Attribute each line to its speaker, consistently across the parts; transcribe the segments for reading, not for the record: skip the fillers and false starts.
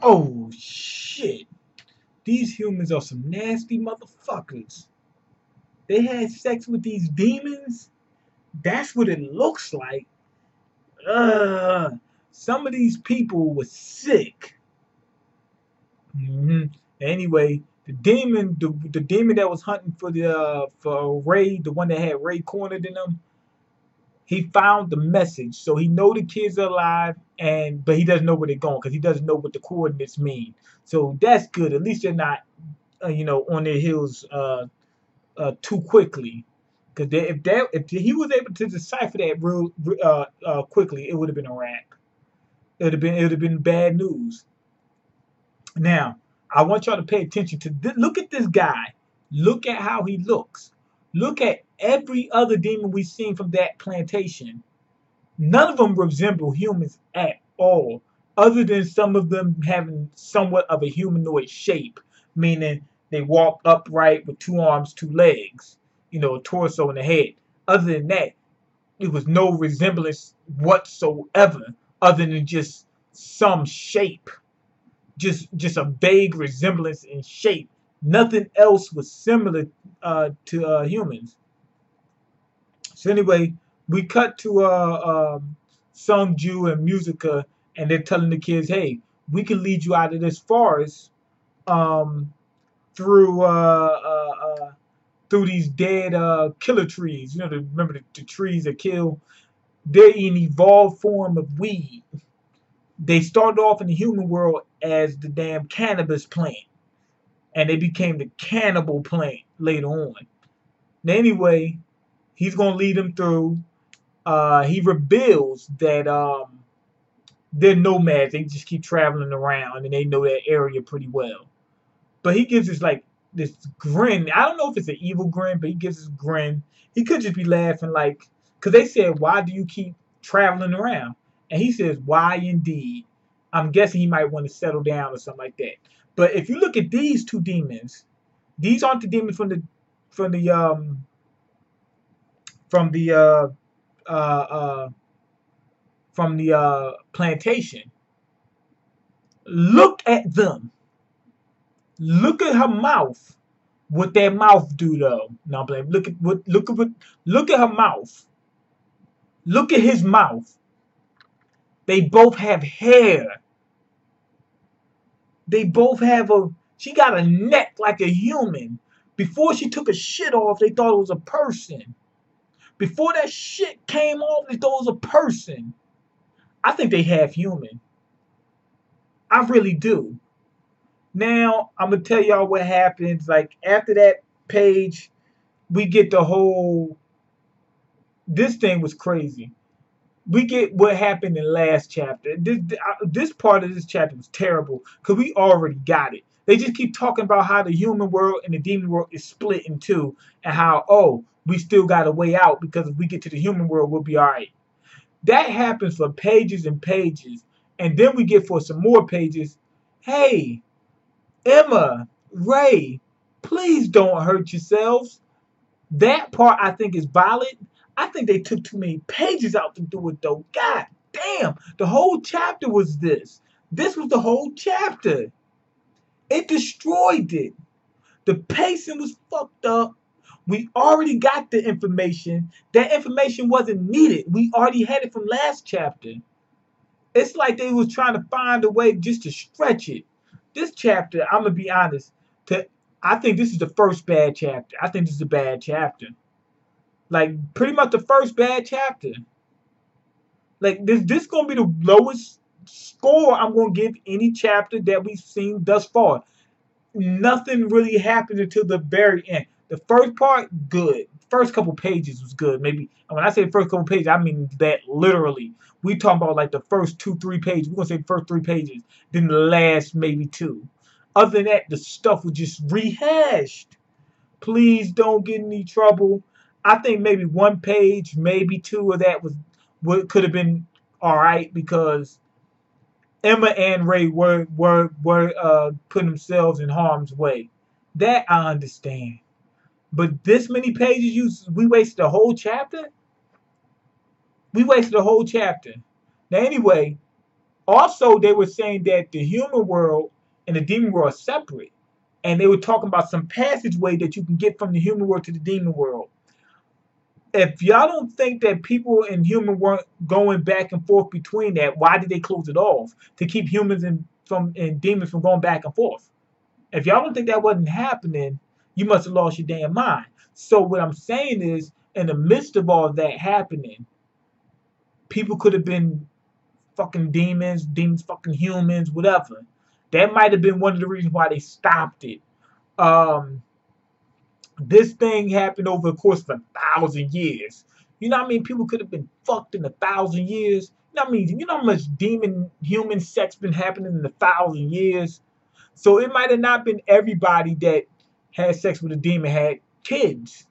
Speaker 1: Oh shit. These humans are some nasty motherfuckers. They had sex with these demons? That's what it looks like. Ugh. Some of these people were sick. hmm Anyway, the demon that was hunting for the for Ray, the one that had Ray cornered in him, he found the message, so he know the kids are alive, and but he doesn't know where they're going because he doesn't know what the coordinates mean. So that's good. At least they're not, on their heels too quickly. Because if he was able to decipher that real quickly, it would have been a wrap. It would have been bad news. Now, I want y'all to pay attention to look at this guy. Look at how he looks. Look at every other demon we've seen from that plantation. None of them resemble humans at all, other than some of them having somewhat of a humanoid shape, meaning they walk upright with two arms, two legs, a torso and a head. Other than that, it was no resemblance whatsoever, other than just some shape, just a vague resemblance in shape. Nothing else was similar to humans. So anyway, we cut to Sung-joo and Musica, and they're telling the kids, "Hey, we can lead you out of this forest um, through through these dead killer trees. Remember the trees that kill. They're an evolved form of weed. They started off in the human world as the damn cannabis plant, and they became the cannibal plant later on. Anyway, he's gonna lead them through. He reveals that they're nomads. They just keep traveling around, and they know that area pretty well. But he gives us like this grin. I don't know if it's an evil grin, but he gives us a grin. He could just be laughing, like, because they said, "Why do you keep traveling around?" And he says, "Why indeed?" I'm guessing he might want to settle down or something like that. But if you look at these two demons, these aren't the demons from the from the uh, uh, from the plantation. Look at them. Look at her mouth. What that mouth do though? No, I'm playing. Look at her mouth. Look at his mouth. They both have hair. They both have a she got a neck like a human. Before she took a shit off, they thought it was a person. Before that shit came off, they thought it was a person. I think they half human. I really do. Now I'm gonna tell y'all what happens. Like after that page, we get the whole. This thing was crazy. We get what happened in last chapter. This part of this chapter was terrible because we already got it. They just keep talking about how the human world and the demon world is split in two, and how we still got a way out because if we get to the human world, we'll be all right. That happens for pages and pages, and then we get for some more pages. Hey, Emma, Ray, please don't hurt yourselves. That part I think is valid. I think they took too many pages out to do it though. God damn, the whole chapter was this. This was the whole chapter. It destroyed it. The pacing was fucked up. We already got the information. That information wasn't needed. We already had it from last chapter. It's like they was trying to find a way just to stretch it. This chapter, I'm gonna be honest, I think this is the first bad chapter. I think this is a bad chapter. Like pretty much the first bad chapter. Like this gonna be the lowest score I'm gonna give any chapter that we've seen thus far. Nothing really happened until the very end. The first part, good. First couple pages was good. Maybe and when I say the first couple pages, I mean that literally. We talking about like the first 2-3 pages. We're gonna say the first 3 pages, then the last maybe two. Other than that, the stuff was just rehashed. Please don't get in any trouble. I think maybe one page, maybe two of that was what could have been all right because Emma and Ray were putting themselves in harm's way. That I understand. But this many pages, we wasted a whole chapter. We wasted a whole chapter. Now anyway, Also, they were saying that the human world and the demon world are separate. And they were talking about some passageway that you can get from the human world to the demon world. If y'all don't think that people in human weren't going back and forth between that, why did they close it off? To keep humans and demons from going back and forth. If y'all don't think that wasn't happening, you must have lost your damn mind. So what I'm saying is, in the midst of all that happening, people could have been fucking demons, demons fucking humans, whatever. That might have been one of the reasons why they stopped it. Um, this thing happened over the course of 1,000 years. You know what I mean? People could have been fucked in 1,000 years. You know what I mean? You know how much demon human sex been happening in 1,000 years? So it might have not been everybody that had sex with a demon had kids.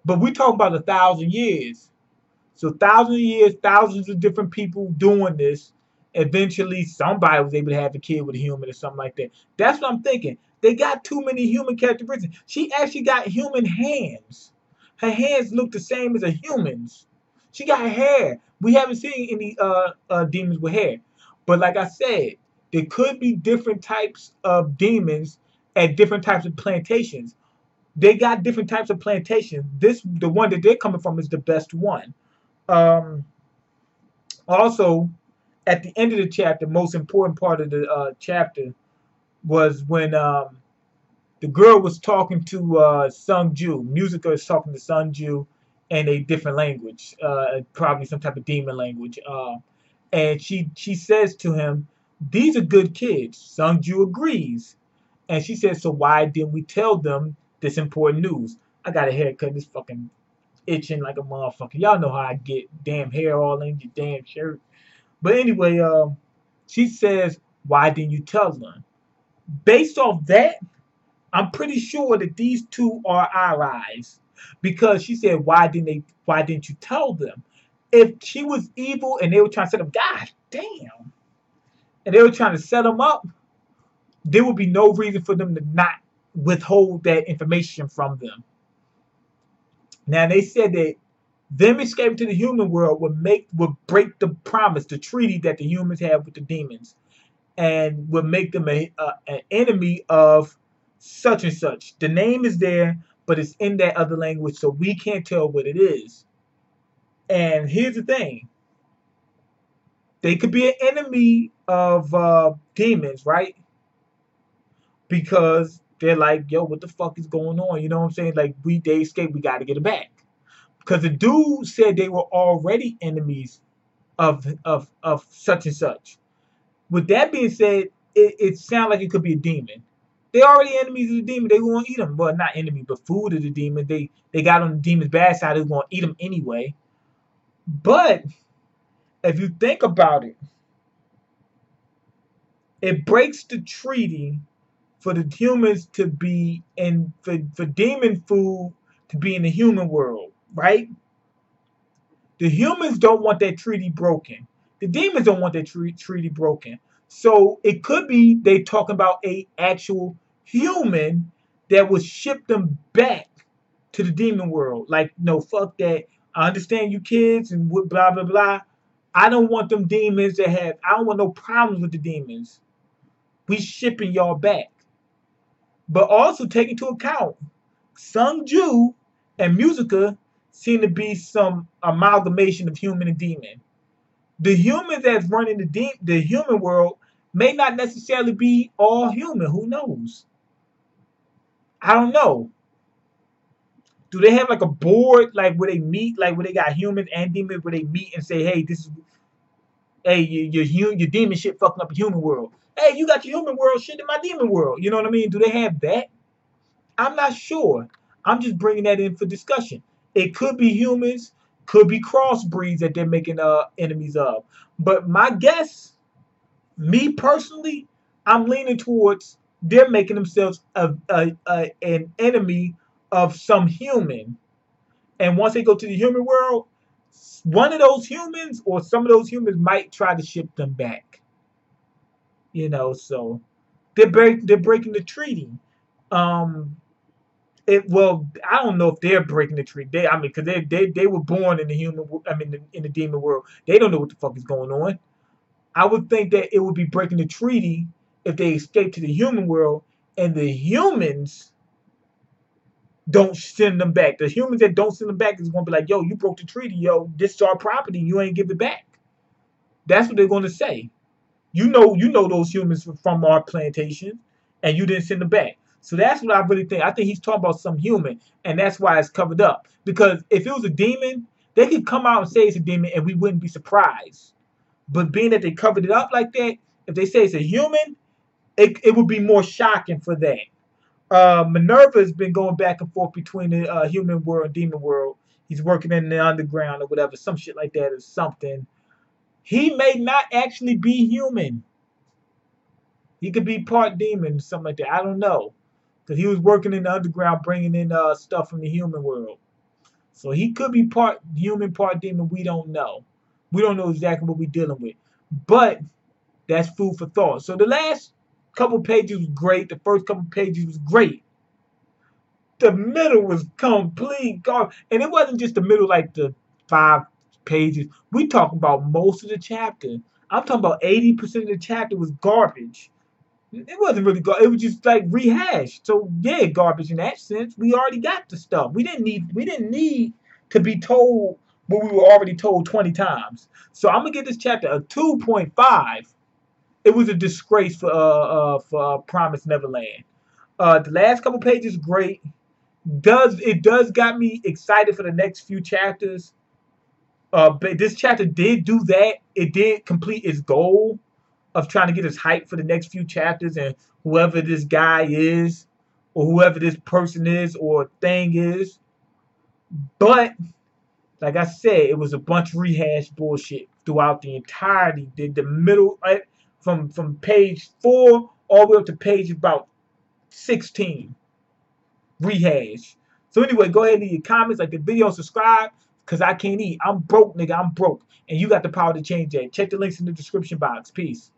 Speaker 1: But we talking about 1,000 years. So 1,000 years, thousands of different people doing this. Eventually, somebody was able to have a kid with a human or something like that. That's what I'm thinking. They got too many human characteristics. She actually got human hands. Her hands look the same as a human's. She got hair. We haven't seen any demons with hair. But like I said, there could be different types of demons at different types of plantations. They got different types of plantations. The one that they're coming from, is the best one. Um, Also, at the end of the chapter, most important part of the chapter was when the girl was talking to Sung-joo. Musica is talking to Sung-joo in a different language, probably some type of demon language. And she says to him, "These are good kids." Sung-joo agrees, and she says, "So why didn't we tell them this important news?" I got a haircut. This fucking itching like a motherfucker. Y'all know how I get. Damn hair all in your damn shirt. But anyway, she says, "Why didn't you tell them?" Based off that, I'm pretty sure that these two are allies, because she said, Why didn't you tell them?" If she was evil and they were trying to set them, God damn, and they were trying to set them up, there would be no reason for them to not withhold that information from them. Now they said that them escaping to the human world would break the promise, the treaty that the humans have with the demons, and would make them an enemy of such and such. The name is there, but it's in that other language, so we can't tell what it is. And here's the thing: they could be an enemy of demons, right? Because they're like, "Yo, what the fuck is going on?" You know what I'm saying? Like, they escaped, we got to get it back. Because the dude said they were already enemies of such and such. With that being said, it sounds like it could be a demon. They already enemies of the demon. They gonna eat them. Well, not enemy, but food of the demon. They got on the demon's bad side. They're gonna eat them anyway. But if you think about it, it breaks the treaty for the humans to be in, for demon food to be in the human world, right? The humans don't want that treaty broken. The demons don't want that treaty broken. So it could be they talking about a actual human that would ship them back to the demon world. Like, no, fuck that. I understand you kids and blah blah blah. I don't want them demons that have. I don't want no problems with the demons. We shipping y'all back. But also take into account, Sung-joo and Musica seem to be some amalgamation of human and demon. The humans that's running the human world may not necessarily be all human. Who knows? I don't know. Do they have like a board, like where they meet, like where they got humans and demons, where they meet and say, "Hey, this is, hey, your demon shit fucking up the human world. Hey, you got your human world shit in my demon world." You know what I mean? Do they have that? I'm not sure. I'm just bringing that in for discussion. It could be humans, could be crossbreeds that they're making enemies of. But my guess, me personally, I'm leaning towards they're making themselves an enemy of some human. And once they go to the human world, one of those humans or some of those humans might try to ship them back. You know, so they're breaking the treaty. Um, well, I don't know if they're breaking the treaty. I mean, because they were born in the human, I mean, in the demon world. They don't know what the fuck is going on. I would think that it would be breaking the treaty if they escape to the human world and the humans don't send them back. The humans that don't send them back is going to be like, yo, you broke the treaty, yo. This is our property. You ain't give it back. That's what they're going to say. You know those humans from our plantation, and you didn't send them back. So that's what I really think. I think he's talking about some human, and that's why it's covered up. Because if it was a demon, they could come out and say it's a demon, and we wouldn't be surprised. But being that they covered it up like that, if they say it's a human, it would be more shocking for that. Minerva has been going back and forth between the human world and demon world. He's working in the underground or whatever, some shit like that or something. He may not actually be human. He could be part demon, something like that. I don't know. Because he was working in the underground bringing in stuff from the human world. So he could be part human, part demon. We don't know. We don't know exactly what we're dealing with. But that's food for thought. So the last couple pages was great. The first couple pages was great. The middle was complete garbage. And it wasn't just the middle like the 5 pages. We talking about most of the chapter. I'm talking about 80% of the chapter was garbage. It wasn't really garbage. It was just like rehashed. So yeah, garbage in that sense. We already got the stuff. We didn't need to be told what we were already told 20 times. So I'm gonna give this chapter a 2.5. It was a disgrace for Promised Neverland. The last couple pages great. Does got me excited for the next few chapters. But this chapter did do that. It did complete its goal of trying to get us hyped for the next few chapters, and whoever this guy is, or whoever this person is, or thing is. But like I said, it was a bunch of rehashed bullshit throughout the entirety. The middle, right, from page 4 all the way up to page about 16. Rehash. So anyway, go ahead and leave your comments, like the video, subscribe, because I can't eat. I'm broke, nigga. I'm broke. And you got the power to change that. Check the links in the description box. Peace.